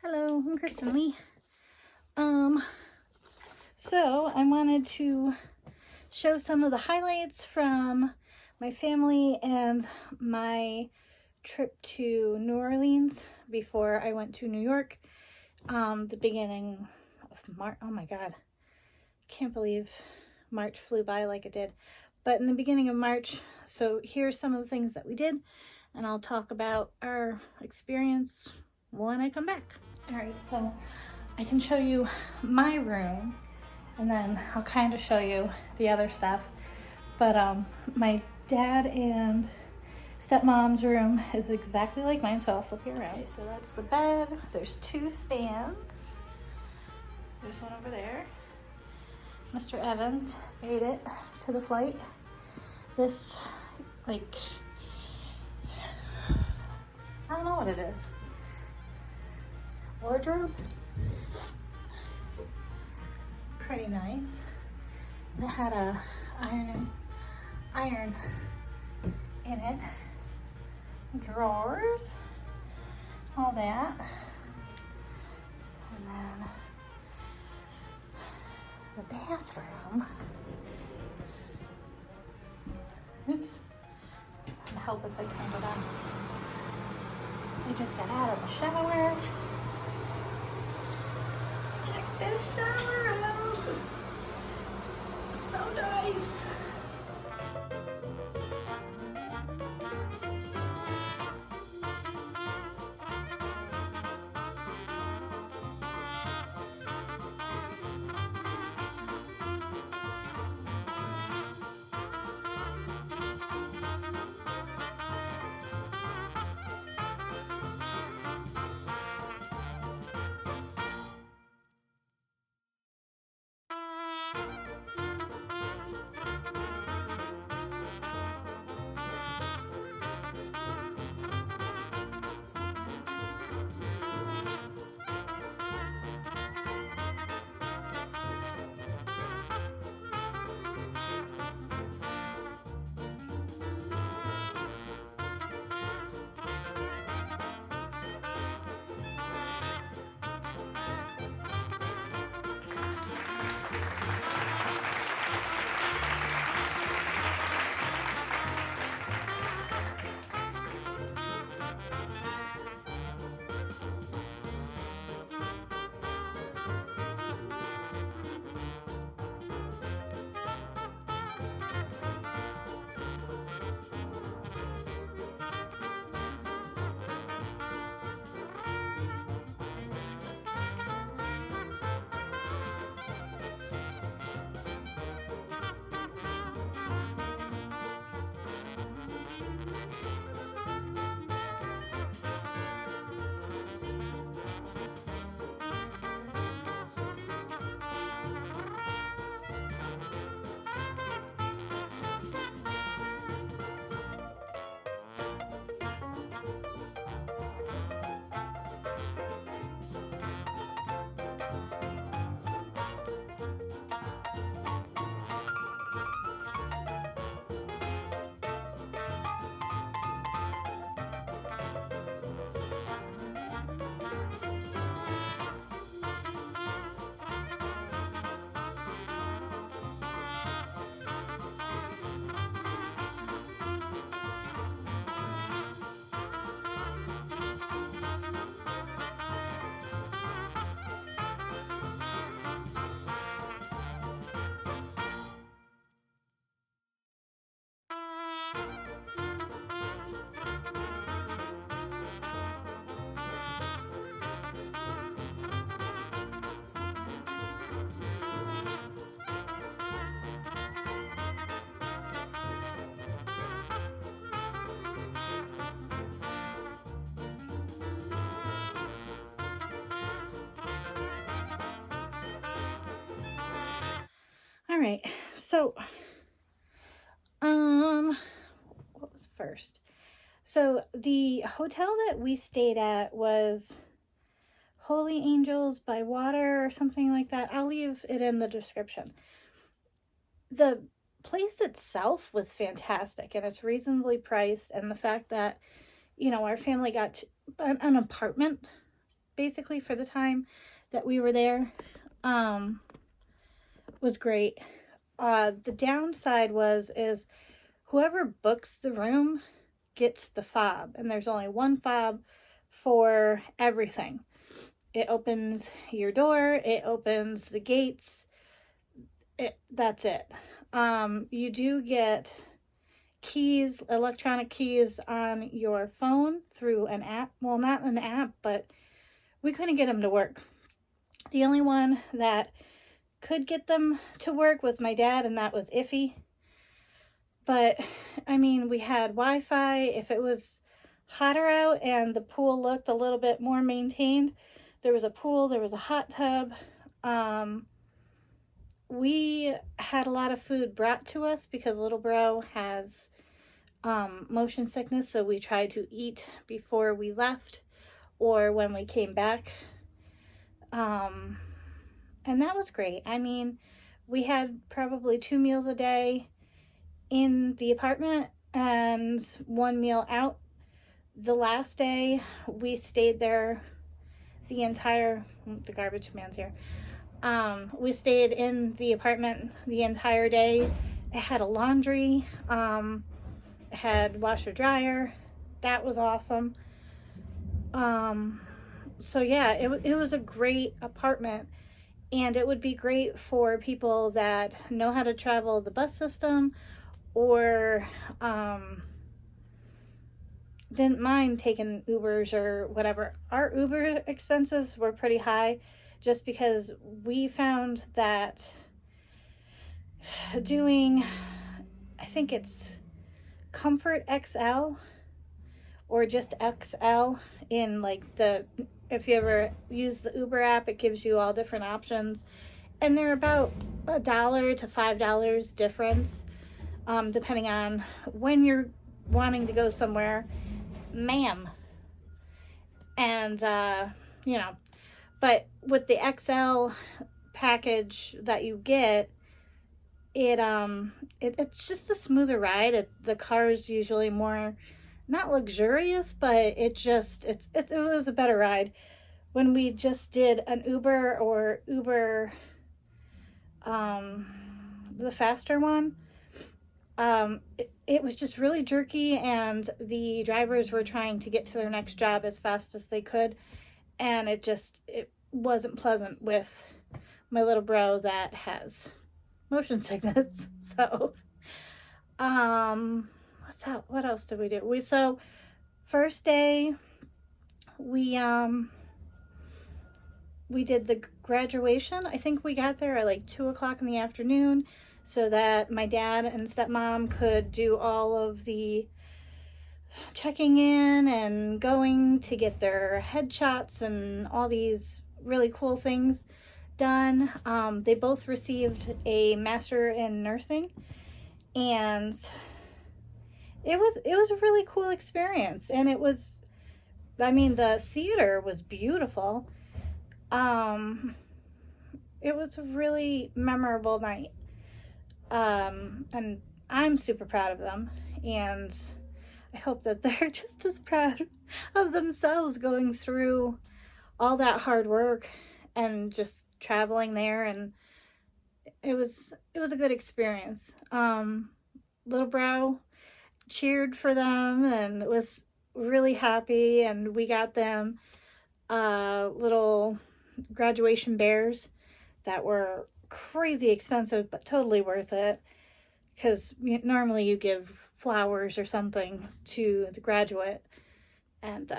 Hello, I'm Kristen Lee. So I wanted to show some of the highlights from my family and my trip to New Orleans before I went to New York. The beginning of March. Oh my God, can't believe March flew by like it did. But in the beginning of March, so here's some of the things that we did, and I'll talk about our experience when I come back. All right, so I can show you my room and then I'll kind of show you the other stuff. But my dad and stepmom's room is exactly like mine, so I'll flip you around. Okay, so that's the bed. There's two stands. There's one over there. Mr. Evans made it to the flight. This, like, I don't know what it is. Wardrobe? Pretty nice. And it had a iron in it. Drawers. All that. And then the bathroom. Oops. I'd help if I turned it on. I just got out of the shower. Check this shower out. So nice. All right, so, what was first? So the hotel that we stayed at was Holy Angels by Water or something like that. I'll leave it in the description. The place itself was fantastic and it's reasonably priced, and the fact that, our family got an apartment basically for the time that we were there. Was great. The downside is whoever books the room gets the fob, and there's only one fob for everything. It opens your door, it opens the gates, that's it. You do get keys, electronic keys on your phone through an app. Well, not an app, but we couldn't get them to work. The only one that could get them to work was my dad, and that was iffy. But I mean, we had Wi-Fi. If it was hotter out and the pool looked a little bit more maintained, there was a pool, there was a hot tub. We had a lot of food brought to us because little bro has motion sickness, so we tried to eat before we left or when we came back. And that was great. I mean, we had probably 2 meals a day in the apartment and 1 meal out. The last day we stayed there the garbage man's here. We stayed in the apartment the entire day. It had a laundry, it had washer dryer. That was awesome. So yeah, it was a great apartment, and it would be great for people that know how to travel the bus system or didn't mind taking Ubers or whatever. Our Uber expenses were pretty high just because we found that doing, I think it's Comfort XL or just XL in like if you ever use the Uber app, it gives you all different options, and they're about $1 to $5 difference, depending on when you're wanting to go somewhere, ma'am. And but with the XL package that you get, it's just a smoother ride. The car's usually more, not luxurious, but it was a better ride. When we just did an Uber or Uber, the faster one, it was just really jerky, and the drivers were trying to get to their next job as fast as they could, and it wasn't pleasant with my little bro that has motion sickness. So what else did we do? First day we did the graduation. I think we got there at like 2:00 in the afternoon so that my dad and stepmom could do all of the checking in and going to get their headshots and all these really cool things done. They both received a master in nursing, and it was a really cool experience. And the theater was beautiful. It was a really memorable night. And I'm super proud of them, and I hope that they're just as proud of themselves going through all that hard work and just traveling there. And it was a good experience. Little bro cheered for them and was really happy, and we got them little graduation bears that were crazy expensive but totally worth it, because normally you give flowers or something to the graduate, and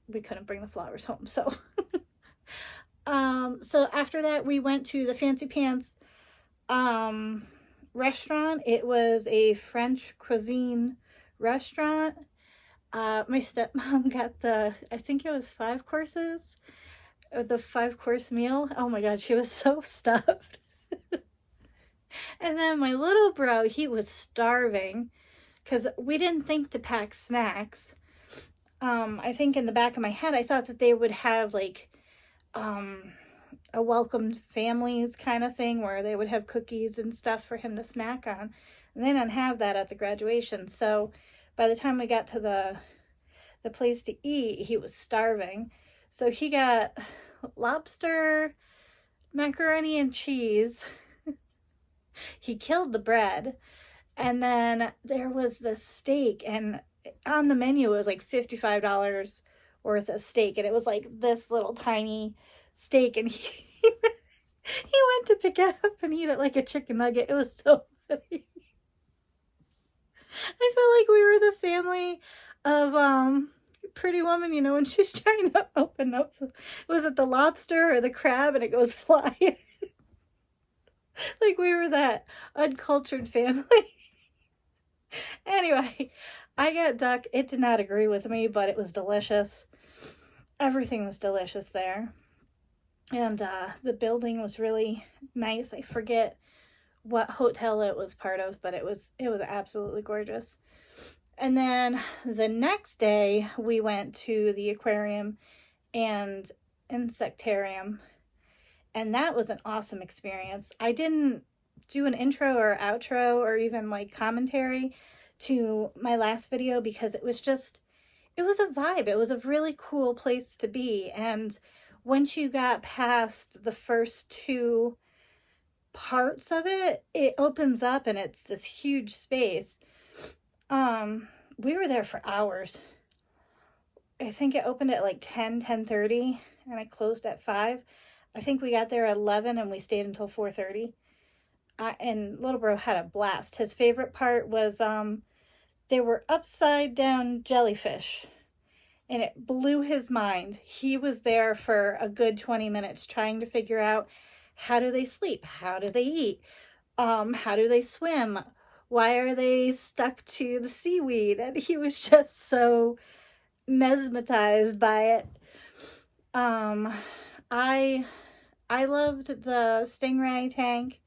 we couldn't bring the flowers home. So so after that we went to the Fancy Pants restaurant. It was a French cuisine restaurant. My stepmom got I think it was 5 courses, the 5-course meal. Oh my god, she was so stuffed. And then my little bro, he was starving because we didn't think to pack snacks. I think in the back of my head I thought that they would have like a welcomed families kind of thing where they would have cookies and stuff for him to snack on, and they didn't have that at the graduation. So by the time we got to the place to eat, he was starving. So he got lobster, macaroni and cheese. He killed the bread. And then there was the steak, and on the menu it was like $55 worth of steak, and it was like this little tiny steak, and he went to pick it up and eat it like a chicken nugget. It was so funny. I felt like we were the family of Pretty Woman, you know, when she's trying to open up, was it the lobster or the crab, and it goes flying. Like we were that uncultured family. Anyway, I got duck. It did not agree with me, but it was delicious. Everything was delicious there. And the building was really nice. I forget what hotel it was part of, but it was absolutely gorgeous. And then the next day we went to the aquarium and insectarium, and that was an awesome experience. I didn't do an intro or outro or even like commentary to my last video because it was a vibe. It was a really cool place to be. And once you got past the first two parts of it, it opens up and it's this huge space. We were there for hours. I think it opened at like 10:30 and it closed at 5. I think we got there at 11 and we stayed until 4:30. And Little Bro had a blast. His favorite part was they were upside down jellyfish, and it blew his mind. He was there for a good 20 minutes trying to figure out, how do they sleep? How do they eat? How do they swim? Why are they stuck to the seaweed? And he was just so mesmerized by it. I loved the stingray tank.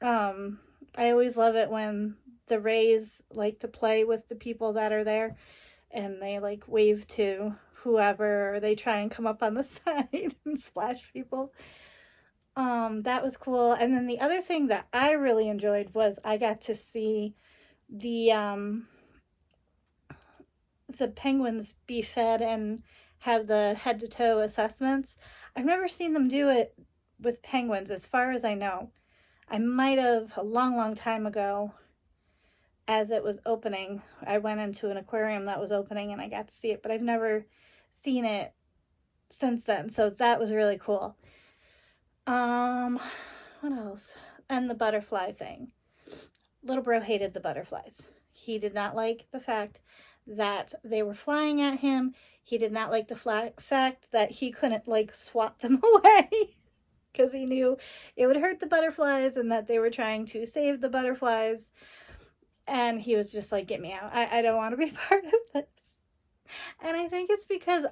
I always love it when the rays like to play with the people that are there, and they like wave to whoever, or they try and come up on the side and splash people. That was cool. And then the other thing that I really enjoyed was I got to see the penguins be fed and have the head to toe assessments. I've never seen them do it with penguins as far as I know. I might have a long time ago, as it was opening. I went into an aquarium that was opening and I got to see it, but I've never seen it since then. So that was really cool. What else? And the butterfly thing. Little Bro hated the butterflies. He did not like the fact that they were flying at him. He did not like the fact that he couldn't like swat them away because he knew it would hurt the butterflies and that they were trying to save the butterflies. And he was just like, get me out. I don't want to be part of this. And I think it's because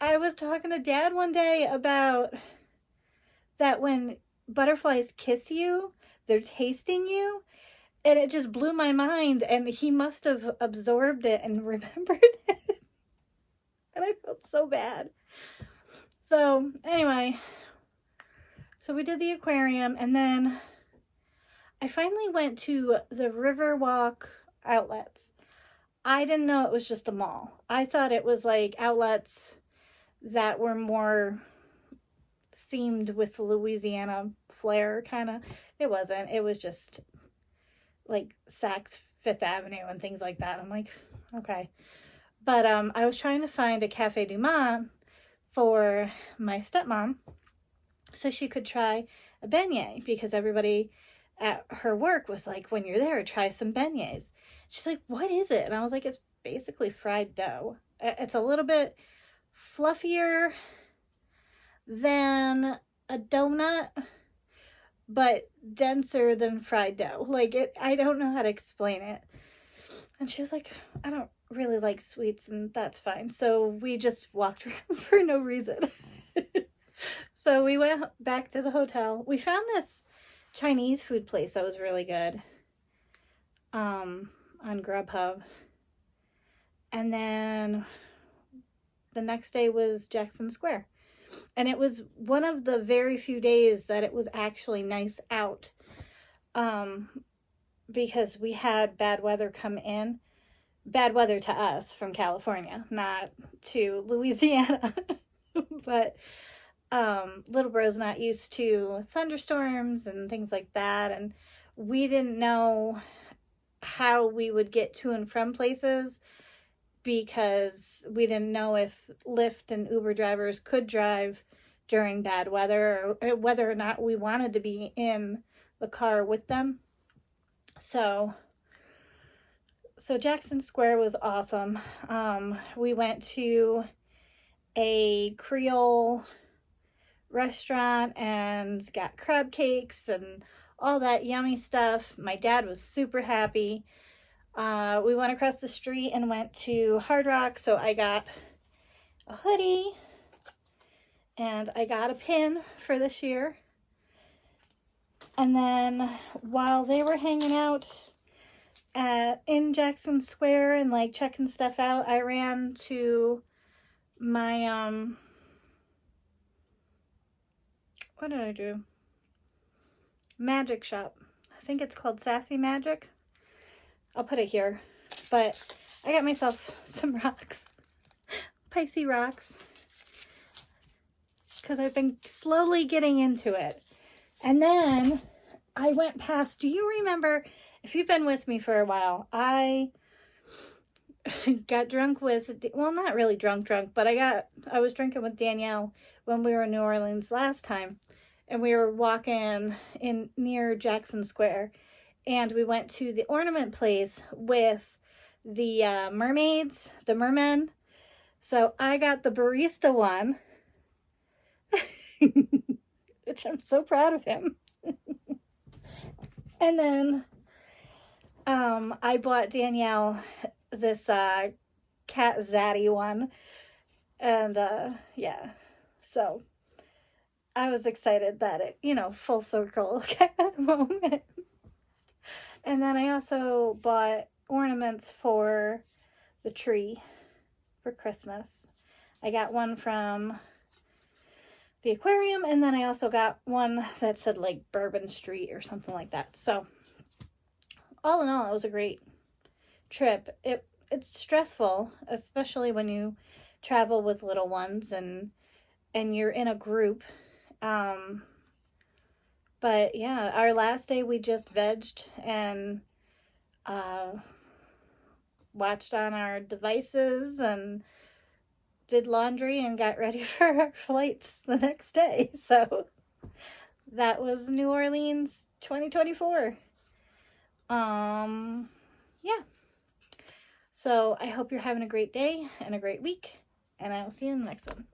I was talking to Dad one day about that when butterflies kiss you, they're tasting you. And it just blew my mind. And he must have absorbed it and remembered it. And I felt so bad. So anyway, so we did the aquarium, and then I finally went to the Riverwalk outlets. I didn't know it was just a mall. I thought it was like outlets that were more themed with Louisiana flair, kind of. It wasn't. It was just like Saks Fifth Avenue and things like that. I'm like, okay. But I was trying to find a Cafe Du Monde for my stepmom so she could try a beignet, because everybody at her work was like, when you're there, try some beignets. She's like, what is it? And I was like, it's basically fried dough. It's a little bit fluffier than a donut, but denser than fried dough. Like, I don't know how to explain it. And she was like, I don't really like sweets, and that's fine. So we just walked around for no reason. So we went back to the hotel. We found this Chinese food place that was really good on Grubhub. And then the next day was Jackson Square. And it was one of the very few days that it was actually nice out. Because we had bad weather come in bad weather to us from California, not to Louisiana. But little bro's not used to thunderstorms and things like that, and we didn't know how we would get to and from places because we didn't know if Lyft and Uber drivers could drive during bad weather, or whether or not we wanted to be in the car with them. So Jackson Square was awesome. We went to a Creole restaurant and got crab cakes and all that yummy stuff. My dad was super happy. We went across the street and went to Hard Rock, so I got a hoodie and I got a pin for this year. And then while they were hanging out in Jackson Square and like checking stuff out, I ran to my what did I do? Magic shop. I think it's called Sassy Magic. I'll put it here. But I got myself some rocks. Pisces rocks. Because I've been slowly getting into it. And then I went past, do you remember, if you've been with me for a while, I got drunk with, well, not really drunk, but I was drinking with Danielle when we were in New Orleans last time. And we were walking in near Jackson Square. And we went to the ornament place with the mermaids, the mermen. So I got the barista one, which I'm so proud of him. And then I bought Danielle this Cat Zaddy one. And yeah, so I was excited that it, full circle kind of moment. And then I also bought ornaments for the tree for Christmas. I got one from the aquarium, and then I also got one that said like Bourbon Street or something like that. So all in all, it was a great trip. It's stressful, especially when you travel with little ones and you're in a group. But yeah, our last day we just vegged and watched on our devices and did laundry and got ready for our flights the next day. So that was New Orleans 2024. Yeah. So I hope you're having a great day and a great week, and I will see you in the next one.